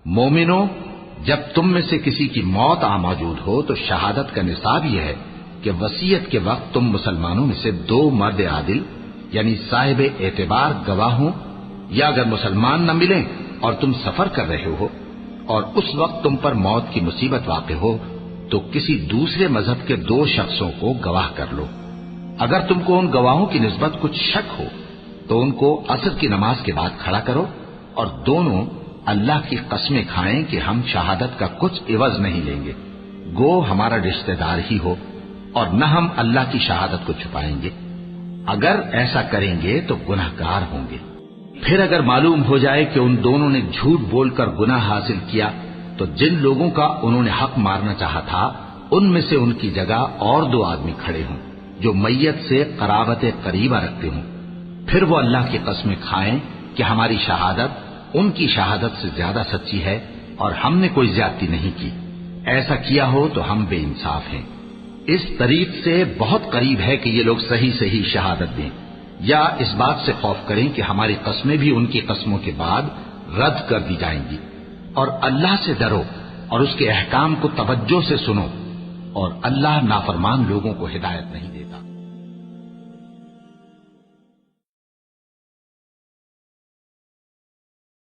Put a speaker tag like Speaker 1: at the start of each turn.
Speaker 1: مومنو، جب تم میں سے کسی کی موت آ موجود ہو تو شہادت کا نصاب یہ ہے کہ وصیت کے وقت تم مسلمانوں میں سے 2 مرد عادل یعنی صاحب اعتبار گواہ ہوں، یا اگر مسلمان نہ ملیں اور تم سفر کر رہے ہو اور اس وقت تم پر موت کی مصیبت واقع ہو تو کسی دوسرے مذہب کے 2 شخصوں کو گواہ کر لو۔ اگر تم کو ان گواہوں کی نسبت کچھ شک ہو تو ان کو عصر کی نماز کے بعد کھڑا کرو اور دونوں اللہ کی قسمیں کھائیں کہ ہم شہادت کا کچھ عوض نہیں لیں گے، گو ہمارا رشتہ دار ہی ہو، اور نہ ہم اللہ کی شہادت کو چھپائیں گے۔ اگر ایسا کریں گے تو گناہ گار ہوں گے۔ پھر اگر معلوم ہو جائے کہ ان دونوں نے جھوٹ بول کر گناہ حاصل کیا تو جن لوگوں کا انہوں نے حق مارنا چاہا تھا ان میں سے ان کی جگہ اور 2 آدمی کھڑے ہوں جو میت سے قرابت قریبہ رکھتے ہوں، پھر وہ اللہ کی قسمیں کھائیں کہ ہماری شہادت ان کی شہادت سے زیادہ سچی ہے اور ہم نے کوئی زیادتی نہیں کی۔ ایسا کیا ہو تو ہم بے انصاف ہیں۔ اس طریق سے بہت قریب ہے کہ یہ لوگ صحیح شہادت دیں، یا اس بات سے خوف کریں کہ ہماری قسمیں بھی ان کی قسموں کے بعد رد کر دی جائیں گی۔ اور اللہ سے ڈرو اور اس کے احکام کو توجہ سے سنو، اور اللہ نافرمان لوگوں کو ہدایت نہیں دیتا۔